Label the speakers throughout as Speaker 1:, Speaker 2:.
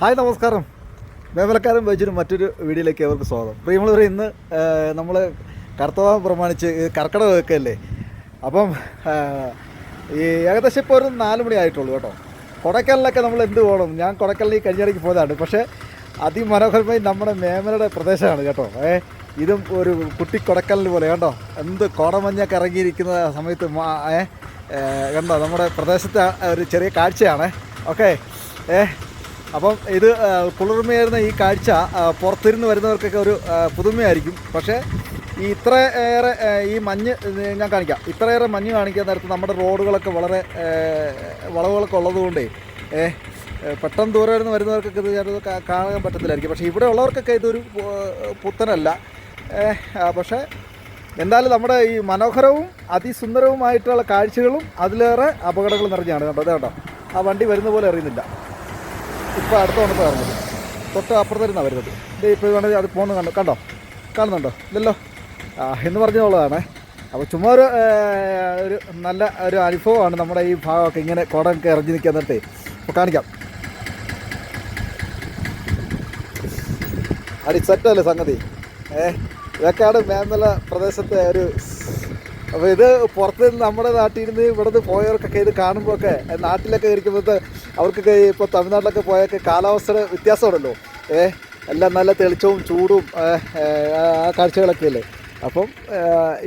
Speaker 1: Hi നമസ്കാരം. വേമലക്കാരൻ ബൈജിനും മറ്റൊരു വീഡിയോയിലേക്ക് അവർക്ക് സ്വാഗതം. പ്രിയമുള്ളവർ, ഇന്ന് നമ്മൾ കർത്തവാദം പ്രമാണിച്ച് കർക്കിടകമൊക്കെ അല്ലേ. അപ്പം ഈ ഏകദേശം ഇപ്പോൾ ഒരു 4 മണി ആയിട്ടുള്ളൂ കേട്ടോ. കൊടൈക്കനാലിലൊക്കെ നമ്മൾ എന്ത് പോകണം, ഞാൻ കൊടൈക്കനാലിൽ കഴിഞ്ഞിടയ്ക്ക് പോയതാണ്. പക്ഷേ അതിമനോഹരമായി നമ്മുടെ മേമലയുടെ പ്രദേശമാണ് കേട്ടോ. ഇതും ഒരു കുട്ടി കൊടൈക്കനാൽ പോലെ കേട്ടോ. എന്ത് കോടമഞ്ഞൊക്കെ ഇറങ്ങിയിരിക്കുന്ന സമയത്ത് കണ്ടോ, നമ്മുടെ പ്രദേശത്തെ ഒരു ചെറിയ കാഴ്ചയാണ്. ഓക്കെ. അപ്പം ഇത് കുളിർമയായിരുന്ന ഈ കാഴ്ച പുറത്തിരുന്ന് വരുന്നവർക്കൊക്കെ ഒരു പുതുമയായിരിക്കും. പക്ഷേ ഈ ഇത്രയേറെ ഈ മഞ്ഞ് ഞാൻ കാണിക്കാം. ഇത്രയേറെ മഞ്ഞ് കാണിക്കാൻ നേരത്ത് നമ്മുടെ റോഡുകളൊക്കെ വളരെ വളവുകളൊക്കെ ഉള്ളതുകൊണ്ടേ പെട്ടെന്ന് ദൂരെ നിന്ന് വരുന്നവർക്കൊക്കെ ഇത് കാണാൻ പറ്റത്തില്ലായിരിക്കും. പക്ഷേ ഇവിടെ ഉള്ളവർക്കൊക്കെ ഇതൊരു പുത്തനല്ല. പക്ഷേ എന്തായാലും നമ്മുടെ ഈ മനോഹരവും അതിസുന്ദരവുമായിട്ടുള്ള കാഴ്ചകളും അതിലേറെ അപകടങ്ങൾ നിറഞ്ഞാണ് കേട്ടോ. അത് കേട്ടോ, ആ വണ്ടി വരുന്ന പോലെ അറിയുന്നില്ല. ഇപ്പോൾ അടുത്ത് വന്നപ്പോൾ ഇറങ്ങുന്നത് തൊട്ട് അപ്പുറത്തിരുന്നാണ് വരുന്നത്. ഇത് ഇപ്പോൾ വേണമെങ്കിൽ അത് പോകുന്നത് കണ്ടോ, കാണുന്നുണ്ടോ? ഇല്ലല്ലോ. എന്ന് പറഞ്ഞുള്ളതാണ്. അപ്പോൾ ചുമ്മാ ഒരു നല്ല ഒരു അനുഭവമാണ് നമ്മുടെ ഈ ഭാഗമൊക്കെ ഇങ്ങനെ കുടമൊക്കെ ഇറങ്ങി നിൽക്കാൻ നേരത്തെ. അപ്പോൾ കാണിക്കാം. അടി സെറ്റല്ലേ സംഗതി. ഇതൊക്കെയാണ് മേമല പ്രദേശത്തെ ഒരു. അപ്പോൾ ഇത് പുറത്ത് നിന്ന് നമ്മുടെ നാട്ടിൽ നിന്ന് ഇവിടുന്ന് പോയവർക്കൊക്കെ ഇത് കാണുമ്പോഴൊക്കെ നാട്ടിലൊക്കെ ഇരിക്കുമ്പോഴത്തെ അവർക്കൊക്കെ ഇപ്പോൾ തമിഴ്നാട്ടിലൊക്കെ പോയൊക്കെ കാലാവസ്ഥയുടെ വ്യത്യാസമുണ്ടല്ലോ. എല്ലാം നല്ല തെളിച്ചവും ചൂടും ആ കാഴ്ചകളൊക്കെ അല്ലേ. അപ്പം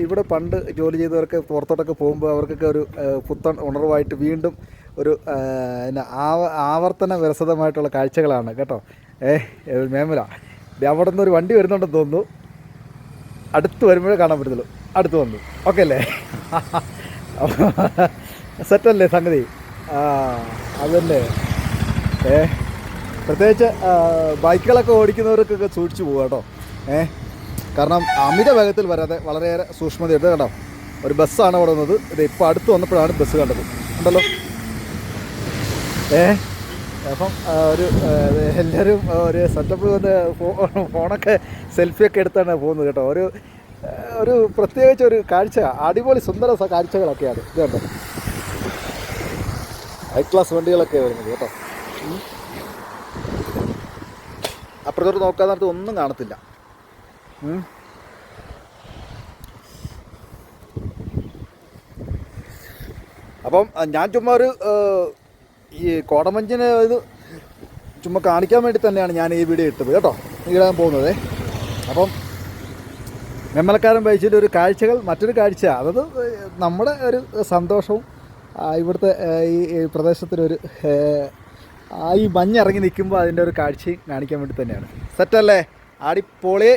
Speaker 1: ഇവിടെ പണ്ട് ജോലി ചെയ്തവർക്ക് പുറത്തോട്ടൊക്കെ പോകുമ്പോൾ അവർക്കൊക്കെ ഒരു പുത്തൻ ഉണർവായിട്ട് വീണ്ടും ഒരു ആവർത്തന വിരസതമായിട്ടുള്ള കാഴ്ചകളാണ് കേട്ടോ. മേമല അവിടെ നിന്ന് ഒരു വണ്ടി വരുന്നുണ്ടെന്ന് തോന്നുന്നു. അടുത്ത് വരുമ്പോഴേ കാണാൻ പറ്റത്തുള്ളൂ. അടുത്ത് വന്നു. ഓക്കെ അല്ലേ? സെറ്റല്ലേ സംഗതി? അതല്ലേ. പ്രത്യേകിച്ച് ബൈക്കുകളൊക്കെ ഓടിക്കുന്നവർക്കൊക്കെ സൂക്ഷിച്ചു പോകുക കേട്ടോ. കാരണം അമിത വേഗത്തിൽ വരാതെ വളരെയേറെ സൂക്ഷ്മതയുണ്ട് കേട്ടോ. ഒരു ബസ്സാണ് അവിടെ വന്നത്. ഇത് ഇപ്പോൾ അടുത്ത് വന്നപ്പോഴാണ് ബസ് കണ്ടത്. ഉണ്ടല്ലോ. അപ്പം ഒരു എല്ലാവരും ഒരു സെറ്റപ്പ് വന്ന് ഫോണൊക്കെ സെൽഫിയൊക്കെ എടുത്താണ് പോകുന്നത് കേട്ടോ. ഒരു പ്രത്യേകിച്ച് ഒരു കാഴ്ച, അടിപൊളി സുന്ദര കാഴ്ചകളൊക്കെയാണ് ഇത് കേട്ടോ. ഹൈ ക്ലാസ് വണ്ടികളൊക്കെ വരുന്നത് കേട്ടോ. അപ്പുറത്തോട്ട് നോക്കാൻ നേരത്ത് ഒന്നും കാണത്തില്ല. അപ്പം ഞാൻ ചുമ്മാ ഈ കോടമഞ്ഞിനെ ഇത് ചുമ്മാ കാണിക്കാൻ വേണ്ടി തന്നെയാണ് ഞാൻ ഈ വീഡിയോ ഇട്ടത് കേട്ടോ, ഇടാൻ പോകുന്നത്. അപ്പം മേമലക്കാരൻ ബൈജിൻ്റെ ഒരു കാഴ്ചകൾ, മറ്റൊരു കാഴ്ച, അതായത് നമ്മുടെ ഒരു സന്തോഷവും ഇവിടുത്തെ ഈ പ്രദേശത്തിനൊരു ഈ മഞ്ഞിറങ്ങി നിൽക്കുമ്പോൾ അതിൻ്റെ ഒരു കാഴ്ചയും കാണിക്കാൻ വേണ്ടി തന്നെയാണ്. സെറ്റല്ലേ? അടിപൊളി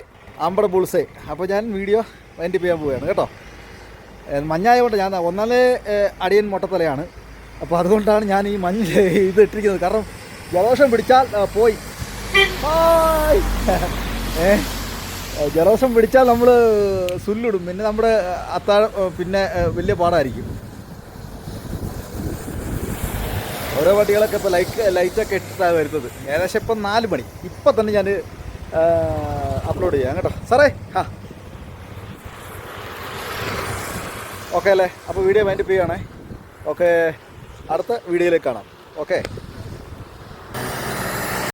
Speaker 1: അമ്പട ബുൾസേ. അപ്പോൾ ഞാൻ വീഡിയോ വൈൻഡ് ചെയ്യാൻ പോവുകയാണ് കേട്ടോ. മഞ്ഞായതുകൊണ്ട് ഞാൻ ഒന്നാമത് അടിയൻ മൊട്ടത്തലയാണ്. അപ്പോൾ അതുകൊണ്ടാണ് ഞാൻ ഈ മഞ്ഞ് ഇത് ഇട്ടിരിക്കുന്നത്. കാരണം ജലദോഷം പിടിച്ചാൽ പോയി. ജലദോഷം പിടിച്ചാൽ നമ്മൾ സുല്ലിടും. പിന്നെ നമ്മുടെ അത്താഴം പിന്നെ വലിയ പാടായിരിക്കും. ഓരോ വണ്ടികളൊക്കെ ഇപ്പോൾ ലൈറ്റൊക്കെ ഇട്ടിട്ടാണ് വരുന്നത്. ഏകദേശം ഇപ്പം 4 മണി. ഇപ്പം തന്നെ ഞാൻ അപ്ലോഡ് ചെയ്യാം കേട്ടോ. സാറേ ഓക്കെ അല്ലേ? അപ്പോൾ വീഡിയോ വൈൻഡപ്പ് ചെയ്യുകയാണേ. ഓക്കെ, അടുത്ത വീഡിയോയിലേക്ക് കാണാം. ഓക്കെ.